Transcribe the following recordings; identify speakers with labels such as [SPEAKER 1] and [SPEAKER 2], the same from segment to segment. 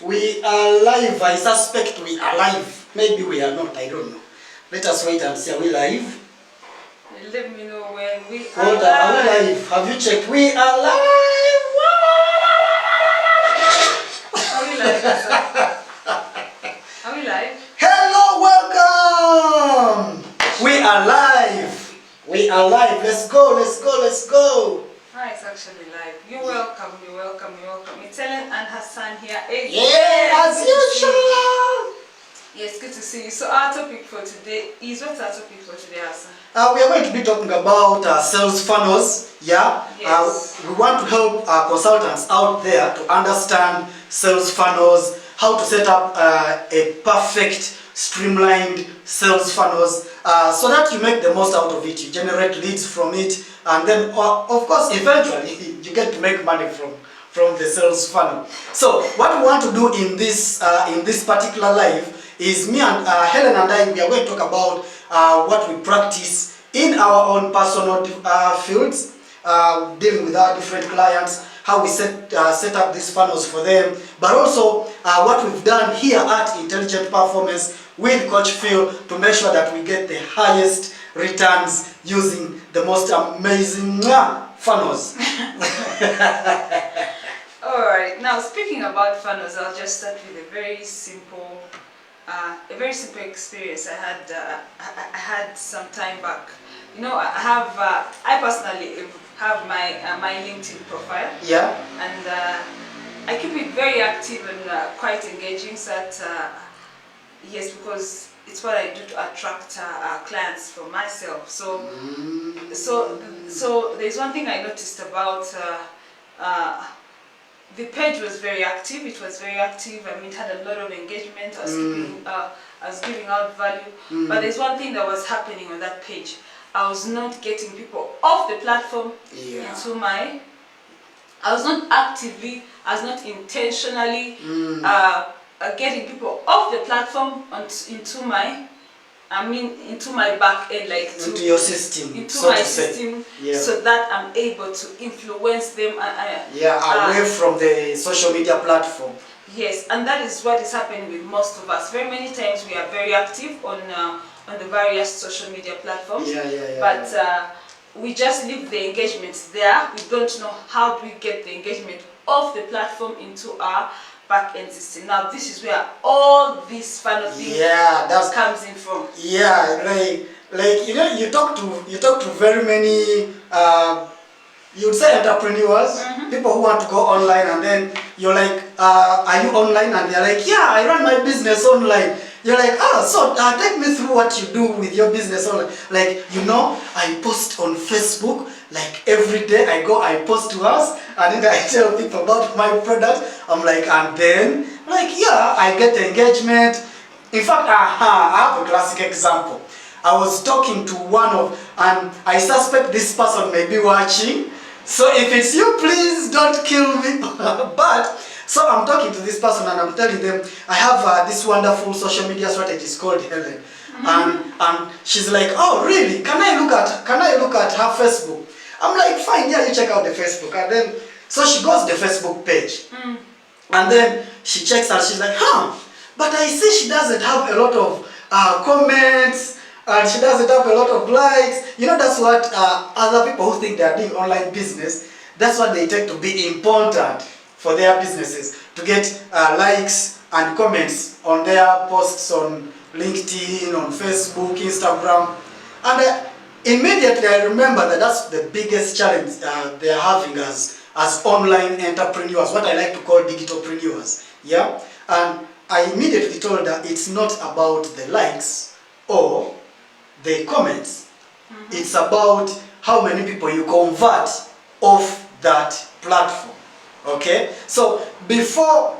[SPEAKER 1] We are live. I suspect we are live. Maybe we are not. I don't know. Let us wait and see. Are we live?
[SPEAKER 2] Let me know when we are
[SPEAKER 1] Hold on.
[SPEAKER 2] live.
[SPEAKER 1] Are we live? Have you checked? We are live.
[SPEAKER 2] Are we live? Are we live?
[SPEAKER 1] Hello, welcome. We are live. We are live. Let's go. Let's go. Let's go.
[SPEAKER 2] Ah, it's actually live. You're welcome. You're welcome. You're welcome. It's Ellen and Hassan here again.
[SPEAKER 1] Yeah, as usual.
[SPEAKER 2] Yes, good to see you. So our topic for today is, what's our topic for today, Hassan?
[SPEAKER 1] We are going to be talking about sales funnels. Yeah.
[SPEAKER 2] Yes.
[SPEAKER 1] We want to help consultants out there to understand sales funnels, how to set up a perfect, streamlined sales funnels, so that you make the most out of it. You generate leads from it, and then, of course, eventually you get to make money from the sales funnel. So, what we want to do in this particular live is me and Helen and I, we are going to talk about what we practice in our own personal fields, dealing with our different clients, how we set up these funnels for them, but also what we've done here at Intelligent Performance with Coach Phil to make sure that we get the highest returns using the most amazing funnels.
[SPEAKER 2] Alright, now speaking about funnels, I'll just start with a very simple experience I had some time back. You know, I personally have my LinkedIn profile.
[SPEAKER 1] Yeah.
[SPEAKER 2] And I keep it very active and quite engaging. So that yes, because it's what I do to attract clients for myself. So so there's one thing I noticed about. The page was very active. It was very active. I mean, it had a lot of engagement. I was giving out value. But there's one thing that was happening on that page. I was not getting people off the platform into my. I was not actively. I was not intentionally getting people off the platform into my. I mean, into my back end, like
[SPEAKER 1] into your system,
[SPEAKER 2] into
[SPEAKER 1] so
[SPEAKER 2] my
[SPEAKER 1] to say.
[SPEAKER 2] system,
[SPEAKER 1] Yeah.
[SPEAKER 2] so that I'm able to influence them.
[SPEAKER 1] Away from the social media platform.
[SPEAKER 2] Yes, and that is what is happening with most of us. Very many times we are very active on the various social media platforms. But we just leave the engagements there. We don't know how do we get the engagement off the platform into our back-end system. Now this is where all this funnel thing comes in from.
[SPEAKER 1] Yeah, like you know, you talk to very many you'd say entrepreneurs, people who want to go online, and then you're like, are you online? And they're like, yeah, I run my business online. You're like, so take me through what you do with your business online. Like, you know, I post on Facebook, like every day I post to us, and then I tell people about my product. I'm like, and then, like, yeah, I get engagement. In fact, I have a classic example. I was talking to and I suspect this person may be watching. So if it's you, please don't kill me. But so I'm talking to this person and I'm telling them I have this wonderful social media strategist called Helen, and she's like, oh really? Can I look at her Facebook? I'm like, fine, yeah, you check out the Facebook. And then so she goes to the Facebook page, and then she checks and she's like, but I see she doesn't have a lot of comments. And she doesn't have a lot of likes. You know, that's what other people who think they are doing online business, that's what they take to be important for their businesses, to get likes and comments on their posts on LinkedIn, on Facebook, Instagram. And immediately I remember that that's the biggest challenge they are having as online entrepreneurs, what I like to call digitalpreneurs. Yeah? And I immediately told her it's not about the likes or the comments. It's about how many people you convert off that platform. Okay? So before,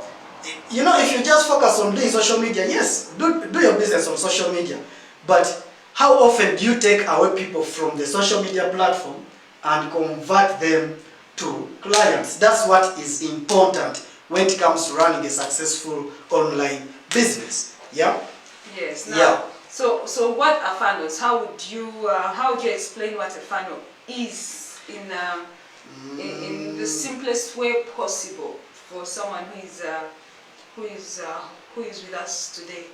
[SPEAKER 1] you know, if you just focus on doing social media, yes, do your business on social media. But how often do you take away people from the social media platform and convert them to clients? That's what is important when it comes to running a successful online business. Yeah?
[SPEAKER 2] Yes. Now, So what are funnels? How would you explain what a funnel is in the simplest way possible for someone who is who is with us today?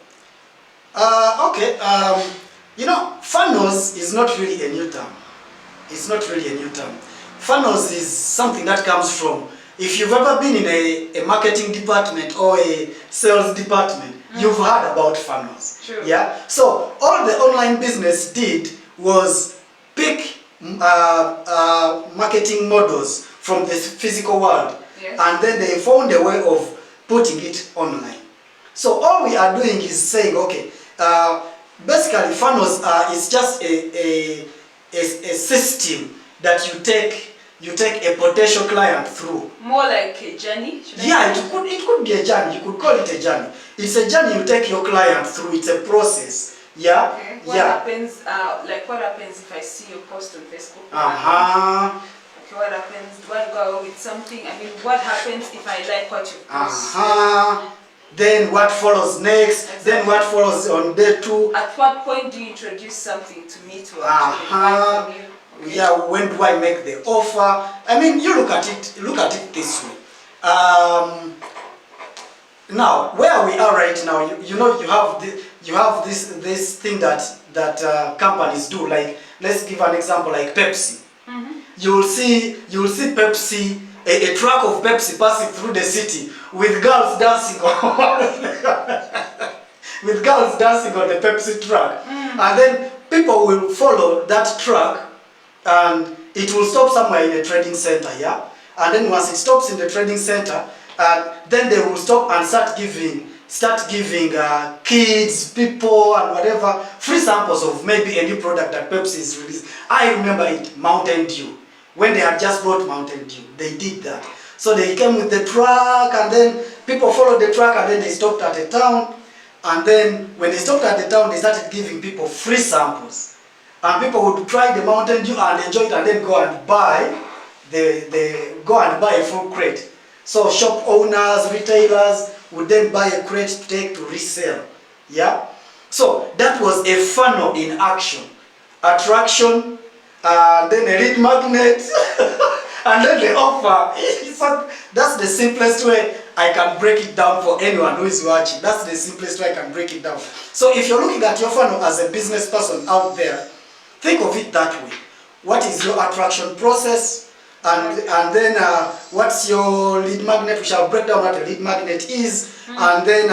[SPEAKER 1] Okay. Funnels is not really a new term. It's not really a new term. Funnels is something that comes from, if you've ever been in a marketing department or a sales department, you've heard about funnels.
[SPEAKER 2] True.
[SPEAKER 1] Yeah. So all the online business did was pick marketing models from the physical world,
[SPEAKER 2] Yes.
[SPEAKER 1] and then they found a way of putting it online. So all we are doing is saying, okay, basically funnels is just a system that you take a potential client through.
[SPEAKER 2] More like a journey?
[SPEAKER 1] Yeah, it could be a journey. You could call it a journey. It's a journey you take your client through. It's a process. Yeah.
[SPEAKER 2] Okay. What happens? What happens if I see your post on Facebook? Okay. What happens? Do I go with something? I mean, what happens if I like what you post?
[SPEAKER 1] Then what follows next? Exactly. Then what follows on day 2?
[SPEAKER 2] At what point do you introduce something to me to actually buy from you? Okay.
[SPEAKER 1] Yeah, when do I make the offer? I mean, you look at it this way. Now, where we are right now, you have this thing that companies do. Like, let's give an example, like Pepsi. You'll see Pepsi, a truck of Pepsi passing through the city with girls dancing on the Pepsi truck, and then people will follow that truck, and it will stop somewhere in a trading center, yeah. And then once it stops in the trading center, then they will stop and start giving kids, people, and whatever free samples of maybe a new product that Pepsi is released. I remember it, Mountain Dew. When they had just brought Mountain Dew, they did that. So they came with the truck, and then people followed the truck, and then they stopped at a town. And then when they stopped at the town, they started giving people free samples. And people would try the Mountain Dew and enjoy it, and then go and buy a full crate. So shop owners, retailers would then buy a crate to take to resell. Yeah? So that was a funnel in action. Attraction, then a lead magnet, and then the offer. That's the simplest way I can break it down for anyone who is watching. That's the simplest way I can break it down. So if you're looking at your funnel as a business person out there, think of it that way. What is your attraction process? And then what's your lead magnet? We shall break down what a lead magnet is. And then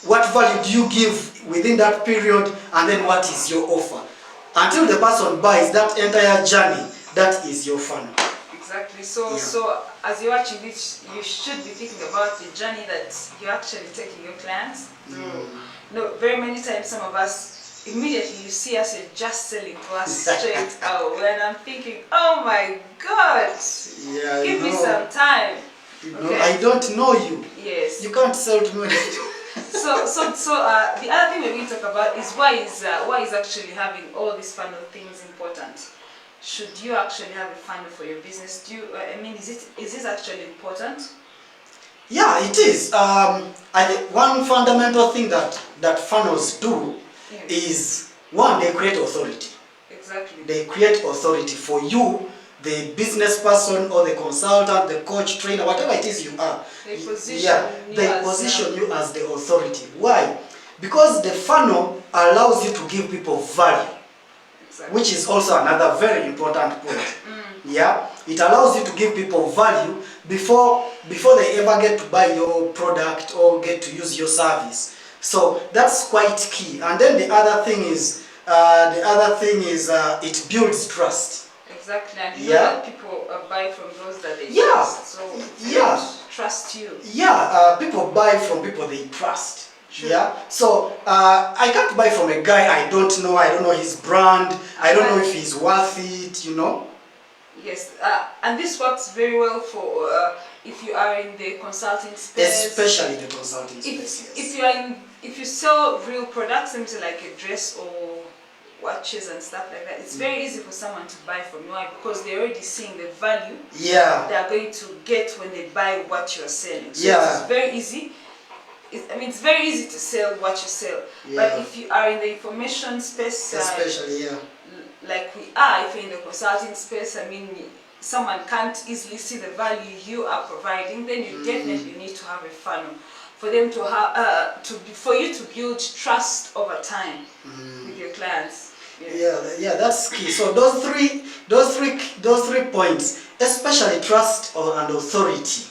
[SPEAKER 1] what value do you give within that period? And then what is your offer? Until the person buys that entire journey, that is your funnel.
[SPEAKER 2] Exactly. So as you're watching this, you should be thinking about the journey that you're actually taking your clients through. No, very many times some of us, immediately you see us, you're just selling to us straight out. When I'm thinking, oh my God, give me some time. Okay?
[SPEAKER 1] I don't know you.
[SPEAKER 2] Yes.
[SPEAKER 1] You can't sell to me.
[SPEAKER 2] So the other thing we're going to talk about is why is actually having all these funnel things important. Should you actually have a funnel for your business? Is this actually important?
[SPEAKER 1] Yeah, it is. I think one fundamental thing that funnels do is, one, they create authority.
[SPEAKER 2] Exactly.
[SPEAKER 1] They create authority for you, the business person or the consultant, the coach, trainer, whatever it is you are.
[SPEAKER 2] They position
[SPEAKER 1] you as the authority. Why? Because the funnel allows you to give people value. Exactly. Which is also another very important point. Yeah, it allows you to give people value before they ever get to buy your product or get to use your service. So that's quite key. And then the other thing is it builds trust.
[SPEAKER 2] Exactly, and you know that people buy from those that they trust. So trust you.
[SPEAKER 1] Yeah, people buy from people they trust. Sure. Yeah, so I can't buy from a guy I don't know. I don't know his brand. I don't know if he's worth it. You know.
[SPEAKER 2] Yes, and this works very well for if you are in the consulting space.
[SPEAKER 1] Especially the consulting space.
[SPEAKER 2] If you sell real products, something like a dress or watches and stuff like that, it's very easy for someone to buy from you. Why? Because they're already seeing the value they are going to get when they buy what you're selling. So it's very easy. It's very easy to sell what you sell. But if you are in the information space,
[SPEAKER 1] especially,
[SPEAKER 2] like we are, if you're in the consulting space, someone can't easily see the value you are providing, then you definitely need to have a funnel for them to have for you to build trust over time with your clients.
[SPEAKER 1] Yeah, that's key. So those three points, especially trust and authority,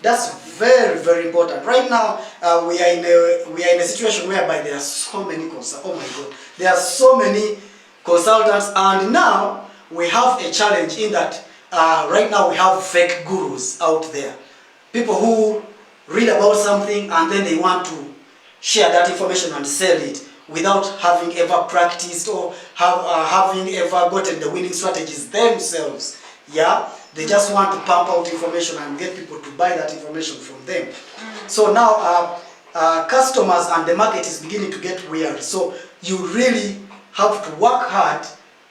[SPEAKER 1] that's very, very important. Right now, we are in a situation whereby there are so many oh my God, there are so many consultants, and now we have a challenge in that right now we have fake gurus out there, people who read about something and then they want to share that information and sell it without having ever practiced or having ever gotten the winning strategies themselves. Yeah, they just want to pump out information and get people to buy that information from them. So now customers and the market is beginning to get weird. So you really have to work hard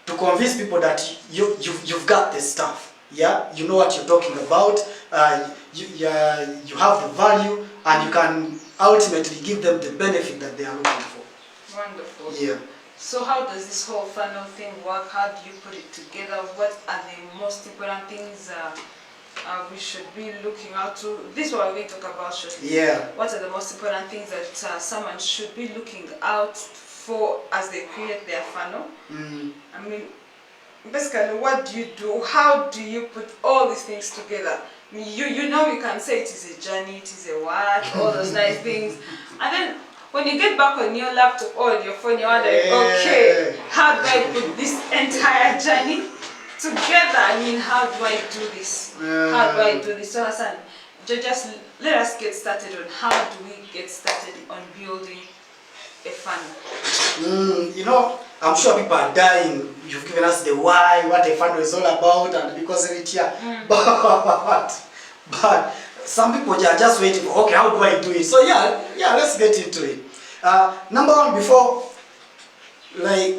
[SPEAKER 1] to convince people that you've got the stuff. Yeah, you know what you're talking about. You have the value, and you can ultimately give them the benefit that they are looking for.
[SPEAKER 2] Wonderful.
[SPEAKER 1] Yeah.
[SPEAKER 2] So how does this whole funnel thing work? How do you put it together? What are the most important things we should be looking out to? This is what we're going to talk about shortly.
[SPEAKER 1] Yeah.
[SPEAKER 2] What are the most important things that someone should be looking out for as they create their funnel? I mean, basically, what do you do? How do you put all these things together? I mean, you know, you can say it is a journey, it is a what, all those nice things, and then when you get back on your laptop or on your phone, you're wondering, okay, how do I put this entire journey together? I mean, how do I do this? How do I do this? So Hassan, just let us get started on how do we get started on building a funnel.
[SPEAKER 1] You know, I'm sure people are dying. You've given us the why, what a funnel is all about, and because of it here. But some people are just waiting for, okay, how do I do it? So yeah, let's get into it. Number one,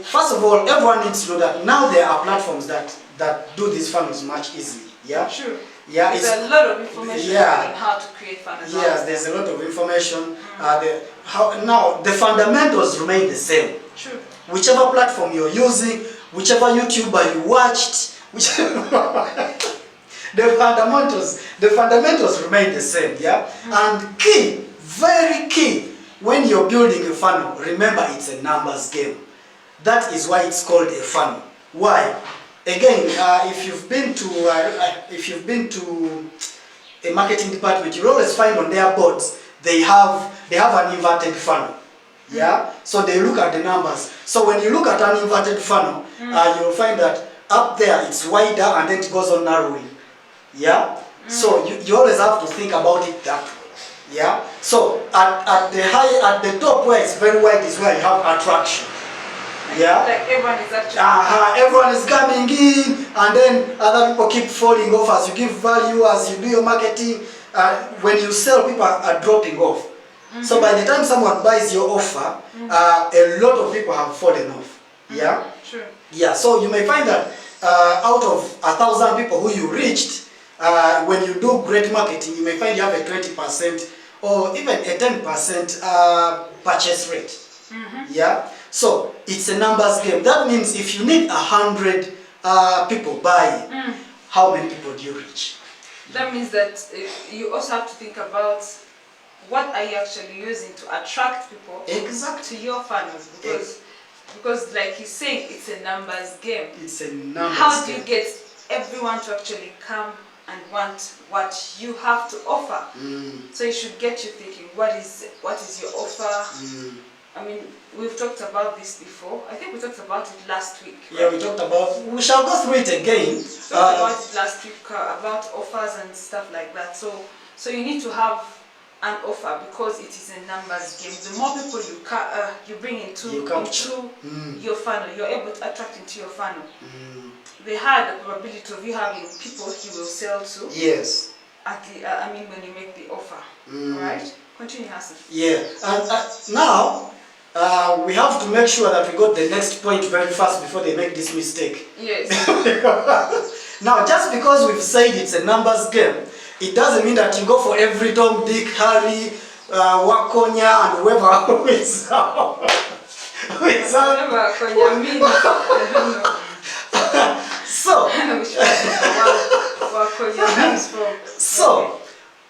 [SPEAKER 1] first of all, everyone needs to know that now there are platforms that do these funnels much easily. Yeah.
[SPEAKER 2] Sure.
[SPEAKER 1] Yeah,
[SPEAKER 2] there's a lot of information on how to create funnels.
[SPEAKER 1] Yes, there's a lot of information. Now the fundamentals remain the same.
[SPEAKER 2] True.
[SPEAKER 1] Whichever platform you're using, whichever YouTuber you watched, the fundamentals remain the same. Yeah, and key, very key, when you're building a funnel, remember it's a numbers game. That is why it's called a funnel. Why? Again, if you've been to a marketing department, you'll always find on their boards they have an inverted funnel. Yeah, so they look at the numbers. So when you look at an inverted funnel, you'll find that up there it's wider and then it goes on narrowing. Yeah, so you always have to think about it that way. Yeah, so at the top where it's very wide is where you have attraction. Yeah,
[SPEAKER 2] like everyone is actually
[SPEAKER 1] everyone is coming in, and then other people keep falling off as you give value, as you do your marketing. When you sell, people are dropping off. So by the time someone buys your offer, a lot of people have fallen off. Yeah.
[SPEAKER 2] Sure. Yeah.
[SPEAKER 1] So you may find that out of 1,000 people who you reached, when you do great marketing, you may find you have a 20% or even a 10% purchase rate. Yeah. So it's a numbers game. That means if you need 100 people buying, how many people do you reach?
[SPEAKER 2] That means that you also have to think about what are you actually using to attract people to your funnels, because like he's saying, it's a numbers game.
[SPEAKER 1] It's a numbers
[SPEAKER 2] How do you get everyone to actually come and want what you have to offer? So it should get you thinking, what is your offer? I mean, we've talked about this before. I think we talked about it last week. Right?
[SPEAKER 1] Yeah, we talked about. We shall go through it again.
[SPEAKER 2] We talked about it last week about offers and stuff like that. So you need to have an offer because it is a numbers game. The more people you bring into your funnel, you're able to attract into your funnel. The higher the probability of you having people you will sell to.
[SPEAKER 1] Yes.
[SPEAKER 2] When you make the offer. Right? Continue, Hassan.
[SPEAKER 1] Yeah, and now we have to make sure that we got the next point very fast before they make this mistake.
[SPEAKER 2] Yes.
[SPEAKER 1] Now, just because we've said it's a numbers game, it doesn't mean that you go for every Tom, Dick, Harry, Wakonya, and whoever is So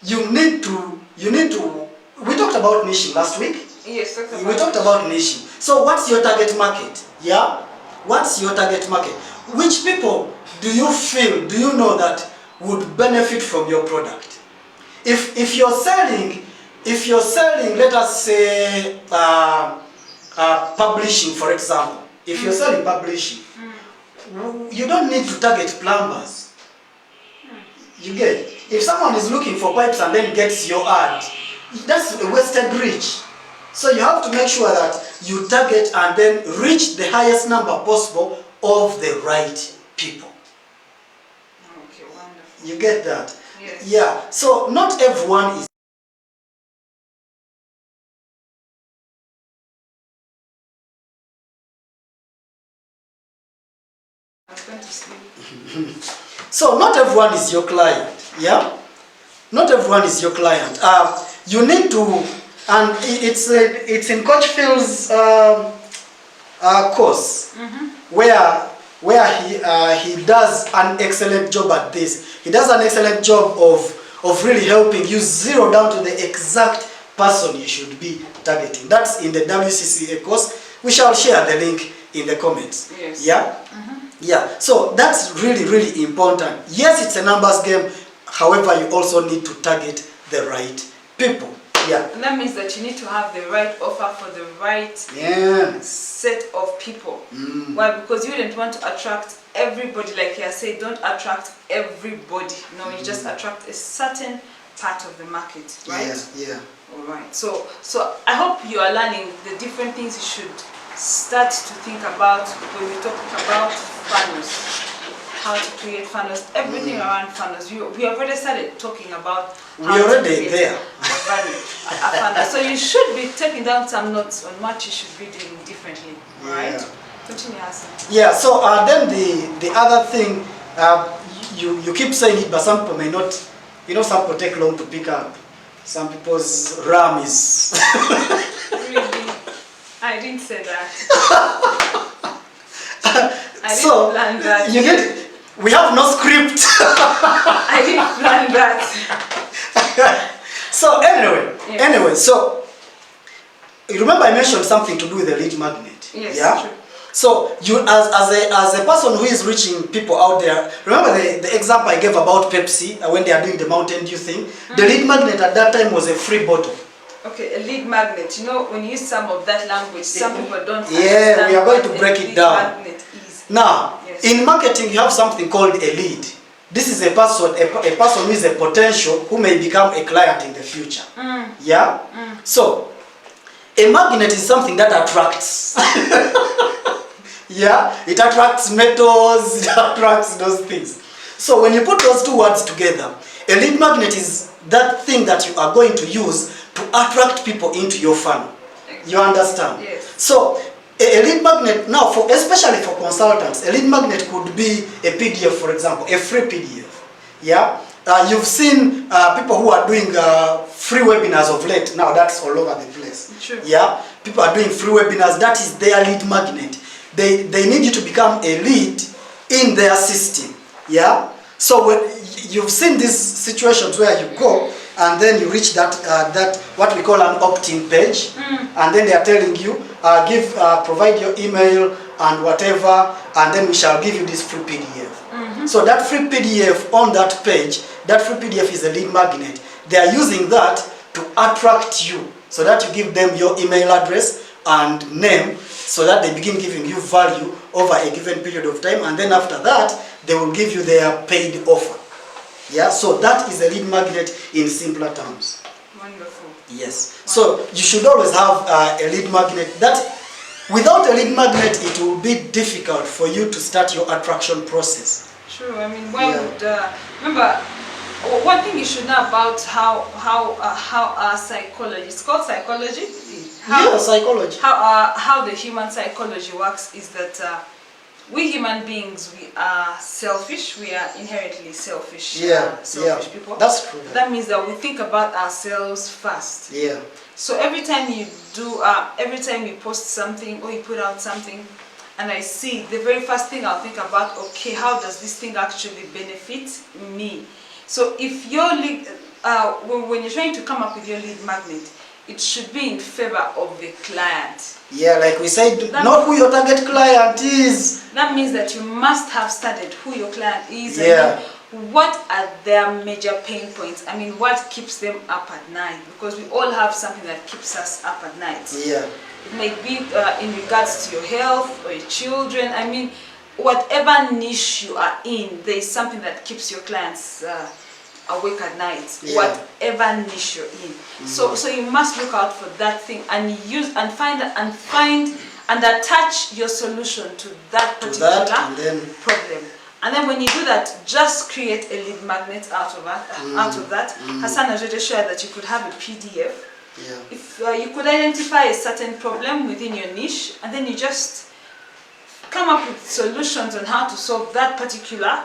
[SPEAKER 1] you need to, we talked about niching last week.
[SPEAKER 2] Yes,
[SPEAKER 1] We talked about niching. So what's your target market? Yeah? What's your target market? Which people do you feel, do you know that would benefit from your product? If you're selling, let us say, publishing, for example. If you're selling publishing, you don't need to target plumbers. You get? If someone is looking for pipes and then gets your ad, that's a wasted reach. So you have to make sure that you target and then reach the highest number possible of the right people.
[SPEAKER 2] Okay, wonderful.
[SPEAKER 1] You get that?
[SPEAKER 2] Yes.
[SPEAKER 1] Yeah. So not everyone is.
[SPEAKER 2] I'm going to sleep.
[SPEAKER 1] So not everyone is your client. Yeah. Not everyone is your client. You need to, and it's in Coach Phil's course, where he does an excellent job at this. He does an excellent job of really helping you zero down to the exact person you should be targeting. That's in the WCCA course. We shall share the link in the comments.
[SPEAKER 2] Yes.
[SPEAKER 1] Yeah? Yeah. So that's really, really important. Yes, it's a numbers game. However, you also need to target the right people. Yeah.
[SPEAKER 2] And that means that you need to have the right offer for the right set of people. Why? Because you wouldn't want to attract everybody, like I said, don't attract everybody. No, you just attract a certain part of the market, right?
[SPEAKER 1] Yeah.
[SPEAKER 2] All right. So I hope you are learning the different things you should start to think about when we talk about funnels. How to create funnels, everything around funnels. We already started talking about how
[SPEAKER 1] We're
[SPEAKER 2] to
[SPEAKER 1] already
[SPEAKER 2] create
[SPEAKER 1] there.
[SPEAKER 2] a funnel. So you should be taking down some notes on what you should be doing differently, right? Continue asking.
[SPEAKER 1] Yeah. So then the other thing, you keep saying it, but some people may not. You know, some people take long to pick up. Some people's RAM is.
[SPEAKER 2] Really, I didn't say that. I didn't
[SPEAKER 1] So
[SPEAKER 2] plan that.
[SPEAKER 1] you get. We have no script.
[SPEAKER 2] I didn't plan that.
[SPEAKER 1] So anyway,
[SPEAKER 2] Yes.
[SPEAKER 1] so you remember I mentioned something to do with the lead magnet.
[SPEAKER 2] Yes,
[SPEAKER 1] Yeah.
[SPEAKER 2] true.
[SPEAKER 1] So you, as a person who is reaching people out there, remember the example I gave about Pepsi when they are doing the Mountain Dew thing. The lead magnet at that time was a free bottle.
[SPEAKER 2] Okay, a lead magnet. You know, when you use some of that language, some people don't
[SPEAKER 1] Yeah,
[SPEAKER 2] understand
[SPEAKER 1] we are going
[SPEAKER 2] what
[SPEAKER 1] to
[SPEAKER 2] a
[SPEAKER 1] break it
[SPEAKER 2] lead
[SPEAKER 1] down.
[SPEAKER 2] magnet is.
[SPEAKER 1] Now,
[SPEAKER 2] Yes.
[SPEAKER 1] in marketing, you have something called a lead. This is a person who is a potential who may become a client in the future. Yeah. So, a magnet is something that attracts. Yeah, it attracts metals, it attracts those things. So when you put those two words together, a lead magnet is that thing that you are going to use to attract people into your funnel. You understand?
[SPEAKER 2] Yes.
[SPEAKER 1] So a lead magnet, now especially for consultants, a lead magnet could be a PDF, for example, a free PDF. Yeah. You've seen people who are doing free webinars of late. Now that's all over the place.
[SPEAKER 2] True.
[SPEAKER 1] Yeah. People are doing free webinars. That is their lead magnet. They need you to become a lead in their system. Yeah. So when you've seen these situations where you go and then you reach that what we call an opt-in page, and then they are telling you provide your email and whatever, and then we shall give you this free PDF. So that free PDF on that page, that free PDF is a lead magnet. They are using that to attract you, so that you give them your email address and name, so that they begin giving you value over a given period of time, and then after that they will give you their paid offer. Yeah, so that is a lead magnet in simpler terms.
[SPEAKER 2] Wonderful.
[SPEAKER 1] Yes. So you should always have a lead magnet. That without a lead magnet, it will be difficult for you to start your attraction process.
[SPEAKER 2] True. I mean, why would remember? One thing you should know about how psychology, it's called psychology.
[SPEAKER 1] Psychology.
[SPEAKER 2] How the human psychology works is that we human beings, we are selfish. We are inherently selfish. Selfish people.
[SPEAKER 1] That's true.
[SPEAKER 2] That means that we think about ourselves first.
[SPEAKER 1] Yeah.
[SPEAKER 2] So every time you do, every time you post something or you put out something, and I see, the very first thing I'll think about, okay, how does this thing actually benefit me? So if your lead, when you're trying to come up with your lead magnet, it should be in favor of the client.
[SPEAKER 1] Yeah, like we said, know who your target client is.
[SPEAKER 2] That means that you must have studied who your client is.
[SPEAKER 1] Yeah.
[SPEAKER 2] And what are their major pain points? I mean, what keeps them up at night? Because we all have something that keeps us up at night.
[SPEAKER 1] Yeah.
[SPEAKER 2] It may be in regards to your health or your children. I mean, whatever niche you are in, there is something that keeps your clients awake at night.
[SPEAKER 1] Yeah.
[SPEAKER 2] Whatever niche you're in. So you must look out for that thing and use and find and attach your solution to that particular problem. And then when you do that, just create a lead magnet out of that. Hassan has already shared that you could have a PDF.
[SPEAKER 1] Yeah.
[SPEAKER 2] If you could identify a certain problem within your niche, and then you just come up with solutions on how to solve that particular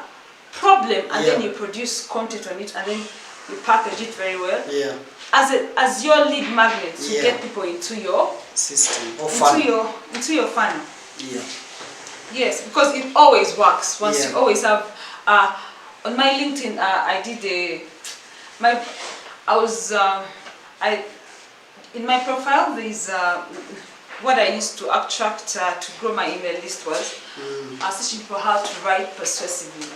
[SPEAKER 2] problem, and then you produce content on it, and then you package it very well.
[SPEAKER 1] Yeah.
[SPEAKER 2] As your lead magnet to get people into your
[SPEAKER 1] system or funnel.
[SPEAKER 2] Into your funnel.
[SPEAKER 1] Yeah.
[SPEAKER 2] Yes, because it always works. Once you always have on my LinkedIn, in my profile there's what I used to attract to grow my email list was I was teaching people how to write persuasively.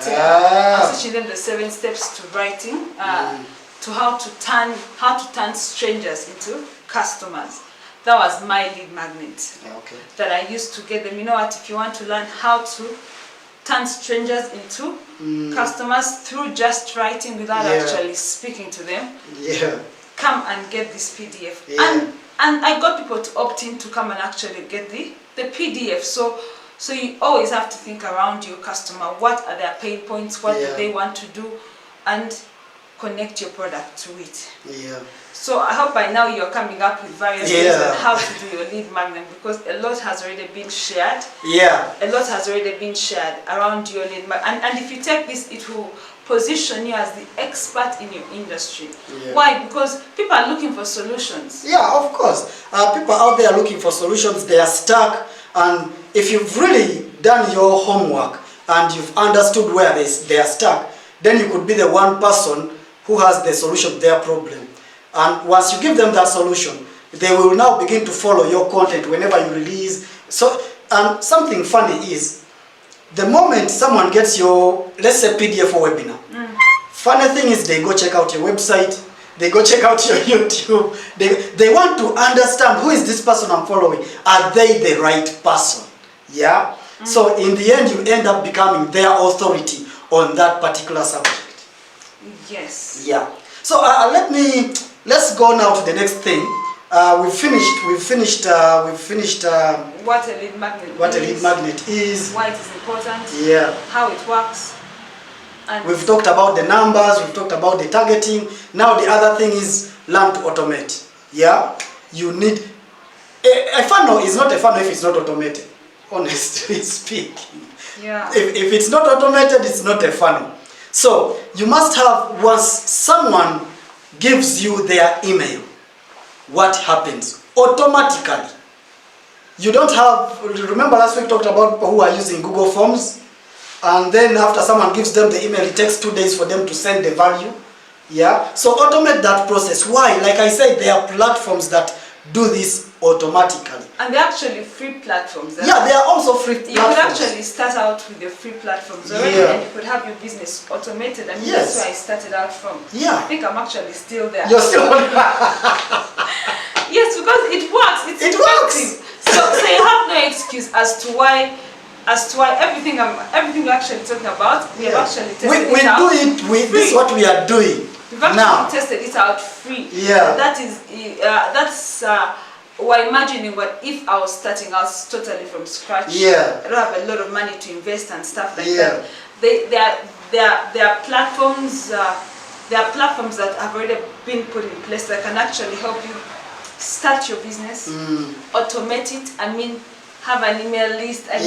[SPEAKER 2] I was teaching them the 7 steps to writing, to how to turn strangers into customers. That was my lead magnet that I used to get them. You know what? If you want to learn how to turn strangers into customers through just writing without actually speaking to them, come and get this PDF. And I got people to opt in to come and actually get the PDF. So you always have to think around your customer. What are their pain points? What do they want to do? And connect your product to it. So I hope by now you're coming up with various ways on how to do your lead magnet, because a lot has already been shared. A lot has already been shared around your lead magnet. And if you take this, it will position you as the expert in your industry. Why? Because people are looking for solutions.
[SPEAKER 1] Yeah, of course. People out there are looking for solutions. They are stuck. And if you've really done your homework and you've understood where they are stuck, then you could be the one person who has the solution to their problem. And once you give them that solution, they will now begin to follow your content whenever you release. So, and something funny is, the moment someone gets your, let's say, PDF or webinar, funny thing is they go check out your website, they go check out your YouTube, they want to understand, who is this person I'm following? Are they the right person? Yeah? So in the end, you end up becoming their authority on that particular subject.
[SPEAKER 2] Yes.
[SPEAKER 1] Yeah. So let's go now to the next thing. We've finished
[SPEAKER 2] what a lead magnet
[SPEAKER 1] a lead magnet is,
[SPEAKER 2] why it is important, how it works. And
[SPEAKER 1] we've talked about the numbers, we've talked about the targeting. Now the other thing is learn to automate. Yeah? You need a funnel is not a funnel if it's not automated, honestly speaking. If it's not automated, it's not a funnel. So you must have, once someone gives you their email, what happens? Automatically. You don't have, remember last week we talked about people who are using Google Forms, and then after someone gives them the email, it takes 2 days for them to send the value. Yeah? So automate that process. Why? Like I said, there are platforms that do this automatically.
[SPEAKER 2] And they're actually free platforms.
[SPEAKER 1] Yeah, they are also free platforms.
[SPEAKER 2] You could actually start out with the free platforms already, and you could have your business automated. I mean, that's where I started out from. I think I'm actually still there.
[SPEAKER 1] You're still
[SPEAKER 2] Yes, because it works. It works. So you have no excuse as to why everything we're actually talking about, we have actually tested it out.
[SPEAKER 1] This is what we are doing.
[SPEAKER 2] We've actually tested it out free. That's we're imagining what if I was starting out totally from scratch. I don't have a lot of money to invest and stuff like that. There are platforms. There are platforms that have already been put in place that can actually help you start your business, automate it. I mean, have an email list, and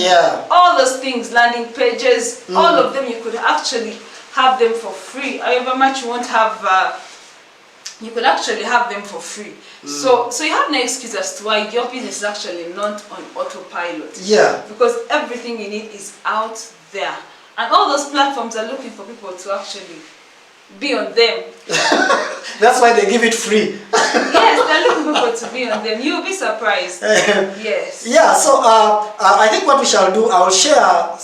[SPEAKER 2] all those things, landing pages, all of them. You could actually have them for free. However much you won't have, you could actually have them for free. So you have no excuse as to why your business is actually not on autopilot. Because everything you need is out there, and all those platforms are looking for people to actually be on them.
[SPEAKER 1] That's why they give it free.
[SPEAKER 2] Yes, they're looking me on them. You'll be surprised. Yes.
[SPEAKER 1] Yeah, so I think what we shall do, I will share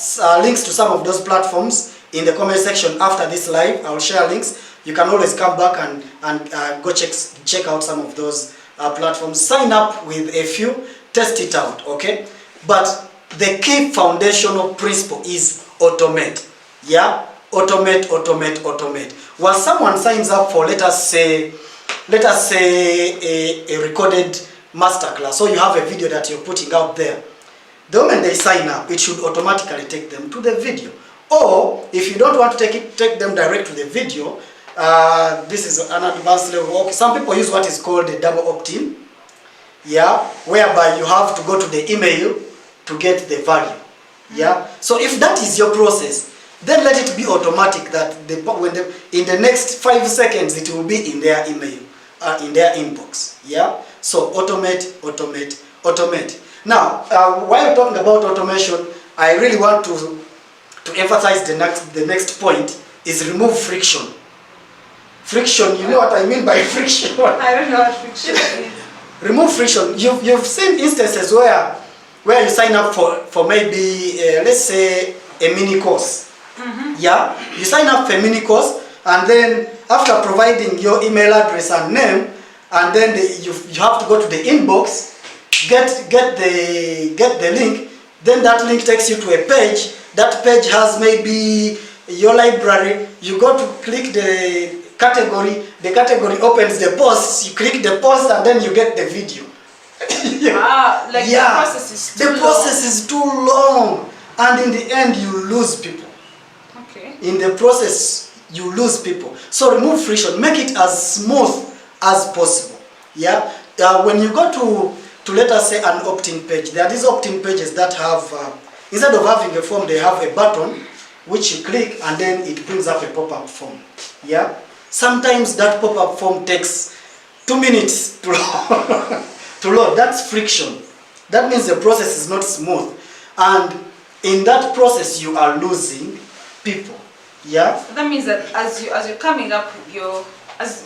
[SPEAKER 1] links to some of those platforms in the comment section after this live. I will share links. You can always come back and go check out some of those platforms. Sign up with a few, test it out, okay? But the key foundational principle is automate. Yeah? Automate, automate, automate. Once someone signs up for, let us say a recorded masterclass, so you have a video that you're putting out there, the moment they sign up, it should automatically take them to the video. Or if you don't want to take them direct to the video, this is an advanced level. Okay, some people use what is called a double opt-in, yeah, whereby you have to go to the email to get the value. Yeah. So if that is your process, then let it be automatic that in the next 5 seconds it will be in their email, in their inbox. Yeah. So automate, automate, automate. Now, while talking about automation, I really want to emphasize the next point is remove friction. Friction, you know what I mean by friction?
[SPEAKER 2] I don't know what friction is.
[SPEAKER 1] Remove friction. You've seen instances where you sign up for maybe let's say a mini course. Yeah, you sign up for a mini course, and then after providing your email address and name, and then you have to go to the inbox, get the link. Then that link takes you to a page. That page has maybe your library. You go to click the category. The category opens the posts. You click the post, and then you get the video.
[SPEAKER 2] Like the process is too long.
[SPEAKER 1] The process is too long, and in the end you lose people.
[SPEAKER 2] Okay.
[SPEAKER 1] In the process you lose people. So remove friction. Make it as smooth as possible. Yeah. When you go to let us say an opt-in page, there are these opt-in pages that have instead of having a form, they have a button which you click and then it brings up a pop-up form. Yeah. Sometimes that pop-up form takes 2 minutes to load. That's friction. That means the process is not smooth, and in that process you are losing people. Yeah.
[SPEAKER 2] That means that as you're coming up with your as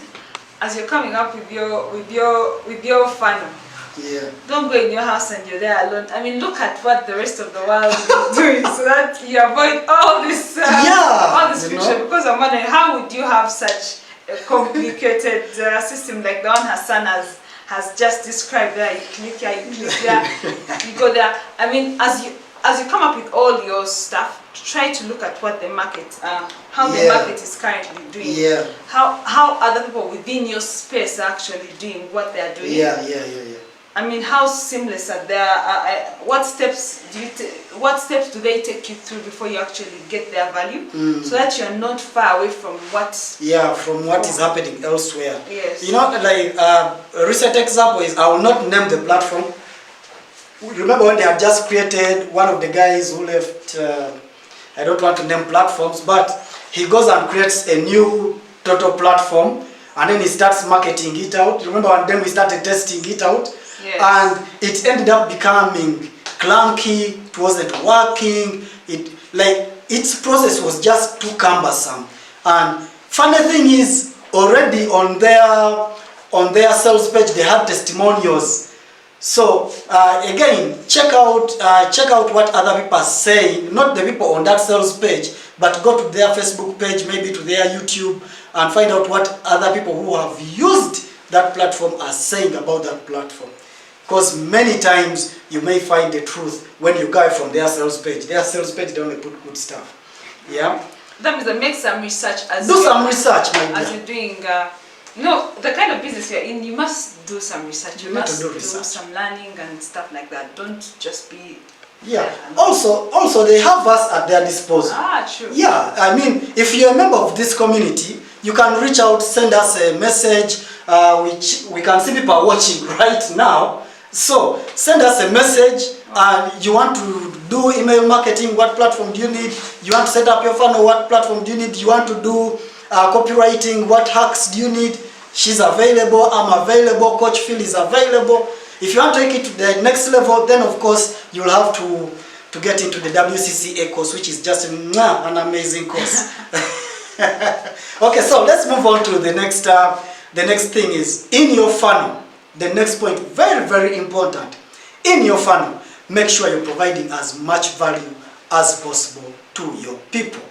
[SPEAKER 2] you're coming up with your funnel.
[SPEAKER 1] Yeah.
[SPEAKER 2] Don't go in your house and you're there alone. I mean, look at what the rest of the world is doing, so that you avoid all this friction. Because I'm wondering, how would you have such a complicated system like the one Hassan has just described? There, you click here, you click there, you go there. I mean, as you come up with all your stuff, try to look at what the market, how the market is currently doing.
[SPEAKER 1] Yeah.
[SPEAKER 2] How other people within your space are actually doing what they are doing.
[SPEAKER 1] Yeah.
[SPEAKER 2] I mean, how seamless are they? What steps do they take you through before you actually get their value, so that you're not far away from what? Yeah,
[SPEAKER 1] from what is happening elsewhere.
[SPEAKER 2] Yes.
[SPEAKER 1] You know, like a recent example is, I will not name the platform. Remember when they had just created, one of the guys who left, I don't want to name platforms, but he goes and creates a new total platform, and then he starts marketing it out. Remember, and then we started testing it out.
[SPEAKER 2] Yes.
[SPEAKER 1] And it ended up becoming clunky. It wasn't working. Its process was just too cumbersome. And funny thing is, already on their sales page they had testimonials. So again, check out what other people are saying. Not the people on that sales page, but go to their Facebook page, maybe to their YouTube, and find out what other people who have used that platform are saying about that platform. Because many times you may find the truth when you go from their sales page. Their sales page, they only put good stuff. Yeah.
[SPEAKER 2] That means make some research as you're doing. The kind of business you're in, you must do some research. You must do some learning and stuff like that. Don't just be.
[SPEAKER 1] Yeah. Also, they have us at their disposal.
[SPEAKER 2] True.
[SPEAKER 1] Yeah. I mean, if you're a member of this community, you can reach out, send us a message. Which we can see people are watching right now. So send us a message, and you want to do email marketing, what platform do you need? You want to set up your funnel, what platform do you need? You want to do copywriting, what hacks do you need? She's available, I'm available, Coach Phil is available. If you want to take it to the next level, then of course you'll have to get into the WCCA course, which is just an amazing course. Okay, so let's move on to the next thing is, in your funnel, the next point, very, very important. In your funnel, make sure you're providing as much value as possible to your people.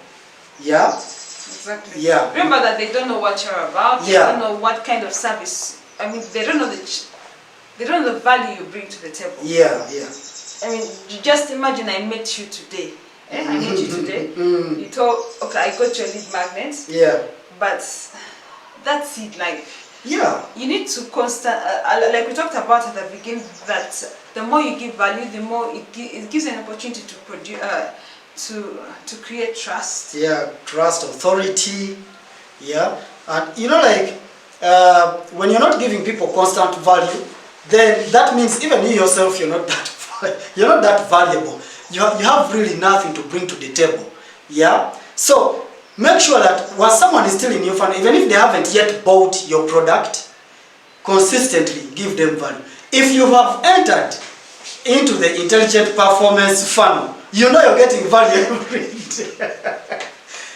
[SPEAKER 1] Yeah?
[SPEAKER 2] Exactly.
[SPEAKER 1] Yeah.
[SPEAKER 2] Remember that they don't know what you're about. They
[SPEAKER 1] Yeah.
[SPEAKER 2] don't know what kind of service. I mean, they don't know the value you bring to the table.
[SPEAKER 1] Yeah, yeah.
[SPEAKER 2] I mean, just imagine I met you today. I met you today. You told, okay, I got your lead magnets.
[SPEAKER 1] Yeah.
[SPEAKER 2] But that's it. Like,
[SPEAKER 1] Yeah.
[SPEAKER 2] you need to like we talked about at the beginning, that the more you give value, the more it gives an opportunity to produce, to create trust.
[SPEAKER 1] Yeah, trust, authority. Yeah. And you know, like, when you're not giving people constant value, then that means even you yourself, you're not that valuable. You have really nothing to bring to the table. Yeah. So make sure that while someone is still in your funnel, even if they haven't yet bought your product, consistently give them value. If you have entered into the intelligent performance funnel, you know you're getting value every day.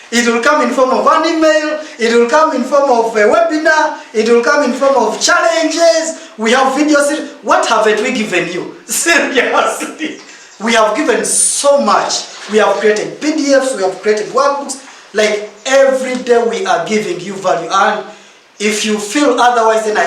[SPEAKER 1] It will come in form of an email, it will come in form of a webinar, it will come in form of challenges. We have videos. What haven't we given you? Seriously. We have given so much. We have created PDFs, we have created workbooks. Like every day we are giving you value. And if you feel otherwise, then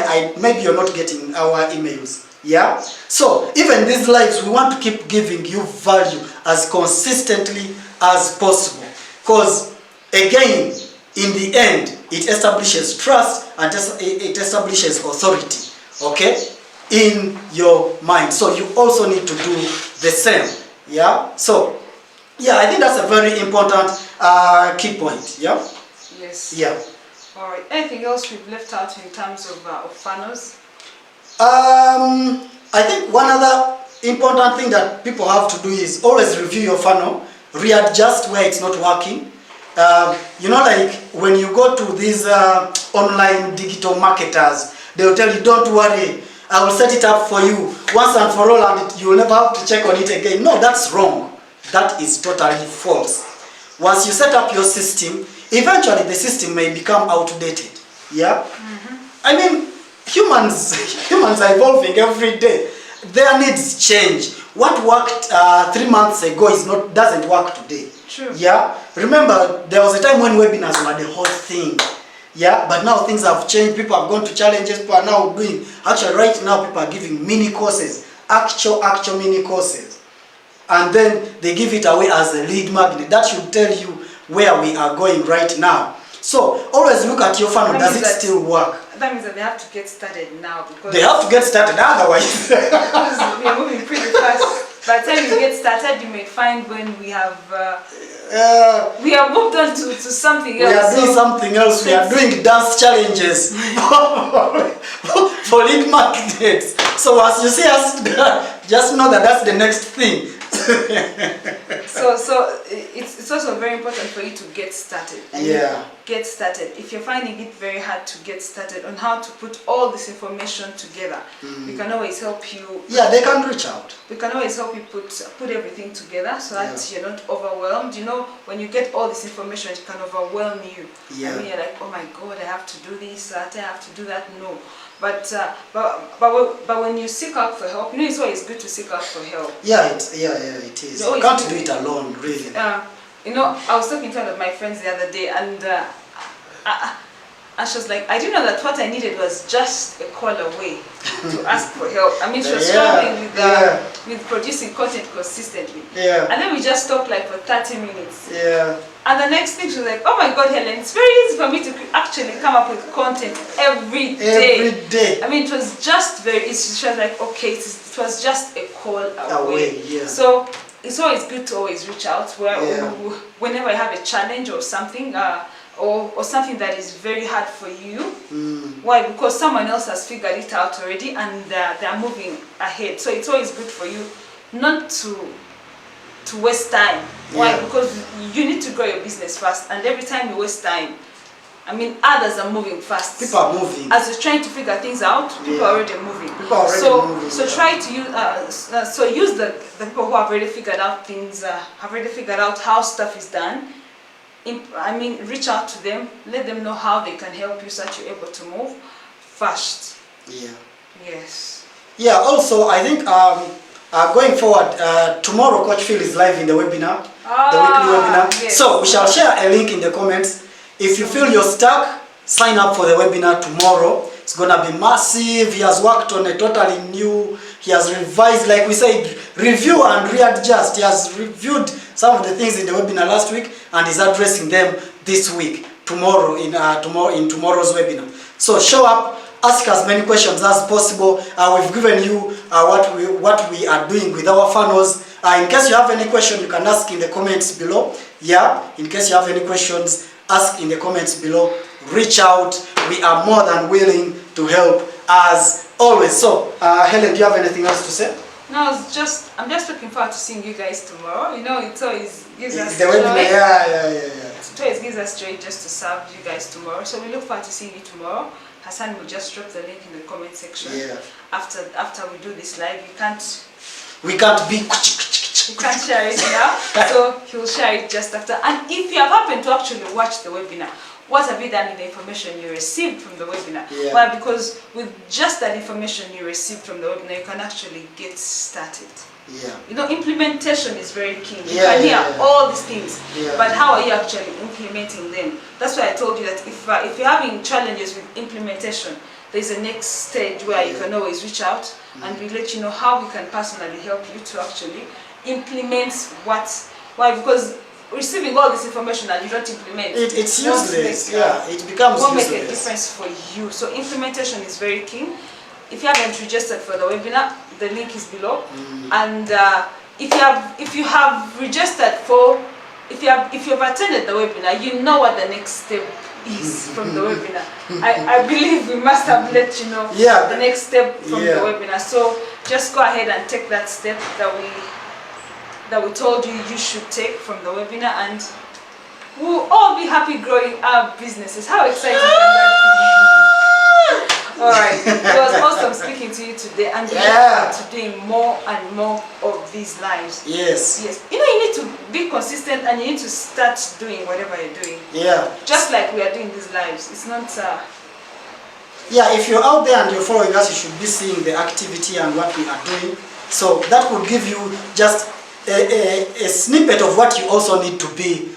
[SPEAKER 1] maybe you're not getting our emails. Yeah? So even these lives, we want to keep giving you value as consistently as possible. Because again, in the end, it establishes trust and it establishes authority, okay, in your mind. So you also need to do the same. Yeah? So, yeah, I think that's a very important key point. Yeah?
[SPEAKER 2] Yes.
[SPEAKER 1] Yeah.
[SPEAKER 2] All right. Anything else we've left out in terms of funnels?
[SPEAKER 1] I think one other important thing that people have to do is always review your funnel, readjust where it's not working. You know, like when you go to these online digital marketers, they'll tell you, don't worry, I will set it up for you once and for all, and you will never have to check on it again. No, that's wrong. That is totally false. Once you set up your system, eventually the system may become outdated. Yeah? I mean, humans are evolving every day. Their needs change. What worked 3 months ago doesn't work today.
[SPEAKER 2] True.
[SPEAKER 1] Yeah? Remember, there was a time when webinars were the whole thing. Yeah? But now things have changed. People have gone to challenges. People are now doing, actually right now people are giving mini courses. Actual mini courses. And then they give it away as a lead magnet. That should tell you where we are going right now. So always look at your funnel. Does it still work?
[SPEAKER 2] That means that they have to get started now, because
[SPEAKER 1] they have to get started, otherwise
[SPEAKER 2] we are moving pretty fast. By the time you get started, you may find when we have moved on to something else.
[SPEAKER 1] We are doing something else. We are doing dance challenges for lead magnets. So as you see us, just know that that's the next thing.
[SPEAKER 2] So it's also very important for you to get started.
[SPEAKER 1] Yeah.
[SPEAKER 2] Get started. If you're finding it very hard to get started on how to put all this information together, we can always help you.
[SPEAKER 1] Yeah, they can reach out.
[SPEAKER 2] We can always help you put everything together so that you're not overwhelmed. You know, when you get all this information, it can overwhelm you.
[SPEAKER 1] Yeah.
[SPEAKER 2] I mean, you're like, oh my God, I have to do this, that, I have to do that. No. But when you seek out for help, you know, it's always good to seek out for help.
[SPEAKER 1] Yeah, it is. You can't do it alone, really.
[SPEAKER 2] You know, I was talking to one of my friends the other day, and she was like, I didn't know that what I needed was just a call away to ask for help. I mean, she was struggling with producing content consistently.
[SPEAKER 1] Yeah.
[SPEAKER 2] And then we just talked like for 30 minutes.
[SPEAKER 1] Yeah.
[SPEAKER 2] And the next thing she was like, oh my God, Helen, it's very easy for me to actually come up with content every day.
[SPEAKER 1] Every day.
[SPEAKER 2] I mean, it was just very easy. She was like, okay, it was just a call away.
[SPEAKER 1] Yeah.
[SPEAKER 2] So it's always good to always reach out whenever I have a challenge or something, or something that is very hard for you. Why? Because someone else has figured it out already and they're moving ahead. So it's always good for you not to waste time. Why?
[SPEAKER 1] Yeah.
[SPEAKER 2] Because you need to grow your business fast, and every time you waste time, I mean, others are moving fast.
[SPEAKER 1] People are moving.
[SPEAKER 2] As you're trying to figure things out, people are already moving.
[SPEAKER 1] People are already moving.
[SPEAKER 2] So try to use, use the people who have already figured out things, have already figured out how stuff is done. I mean, reach out to them, let them know how they can help you so that you're able to move fast.
[SPEAKER 1] Yeah.
[SPEAKER 2] Yes.
[SPEAKER 1] Yeah, also I think going forward, tomorrow Coach Phil is live in the webinar, the weekly webinar.
[SPEAKER 2] Yes.
[SPEAKER 1] So we shall share a link in the comments. If you feel you're stuck, sign up for the webinar tomorrow. It's gonna be massive. He has worked on a totally new, he has revised, like we said, review and readjust. He has reviewed some of the things in the webinar last week and is addressing them this week, tomorrow in tomorrow's webinar. So show up, ask as many questions as possible. We've given you what we are doing with our funnels. In case you have any question, you can ask in the comments below. Yeah, in case you have any questions, ask in the comments below. Reach out. We are more than willing to help as always. So, Helen, do you have anything else to say?
[SPEAKER 2] No, I'm just looking forward to seeing you guys tomorrow. You know, it always gives us
[SPEAKER 1] the
[SPEAKER 2] joy.
[SPEAKER 1] webinar, yeah.
[SPEAKER 2] It always gives us joy just to serve you guys tomorrow. So we look forward to seeing you tomorrow. Hassan will just drop the link in the comment section.
[SPEAKER 1] Yeah.
[SPEAKER 2] After we do this live,
[SPEAKER 1] we can't be.
[SPEAKER 2] You can't share it now, so he'll share it just after. And if you have happened to actually watch the webinar, what have you done with the information you received from the webinar?
[SPEAKER 1] Yeah.
[SPEAKER 2] Well, because with just that information you received from the webinar, you can actually get started.
[SPEAKER 1] Yeah.
[SPEAKER 2] You know, implementation is very key. You
[SPEAKER 1] Yeah,
[SPEAKER 2] can hear
[SPEAKER 1] yeah.
[SPEAKER 2] all these things,
[SPEAKER 1] Yeah.
[SPEAKER 2] but how are you actually implementing them? That's why I told you that if you're having challenges with implementation, there's a next stage where you can always reach out and we let you know how we can personally help you to actually implement why, because receiving all this information and you don't implement
[SPEAKER 1] it's useless. Yeah, it becomes
[SPEAKER 2] won't
[SPEAKER 1] useless.
[SPEAKER 2] make a difference for you. So implementation is very key. If you haven't registered for the webinar, the link is below. And if you have registered for, if you have attended the webinar, you know what the next step is from the webinar. I believe we must have let you know the next step from the webinar. So just go ahead and take that step that we told you should take from the webinar, and we'll all be happy growing our businesses. How exciting can that be? Alright, it was awesome speaking to you today, and we look forward to doing more and more of these lives.
[SPEAKER 1] Yes.
[SPEAKER 2] You know, you need to be consistent and you need to start doing whatever you're doing.
[SPEAKER 1] Yeah.
[SPEAKER 2] Just like we are doing these lives. It's not
[SPEAKER 1] yeah, if you're out there and you're following us, you should be seeing the activity and what we are doing. So that will give you just a snippet of what you also need to be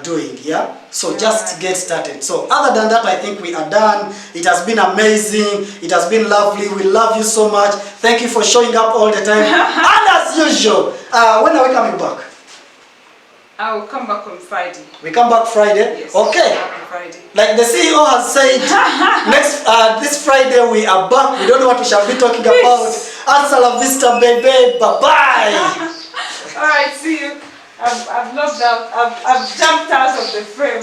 [SPEAKER 1] doing. Yeah, so just get started. So other than that, I think we are done. It has been amazing. It has been lovely. We love you so much. Thank you for showing up all the time. And as usual, when are we coming back?
[SPEAKER 2] I will come back on Friday.
[SPEAKER 1] We come back Friday?
[SPEAKER 2] Yes,
[SPEAKER 1] okay.
[SPEAKER 2] on Friday.
[SPEAKER 1] Like the CEO has said, this Friday we are back. We don't know what we shall be talking about. Hasta la vista, baby. Bye-bye.
[SPEAKER 2] Alright, see you. I've logged out. I've jumped out of the frame.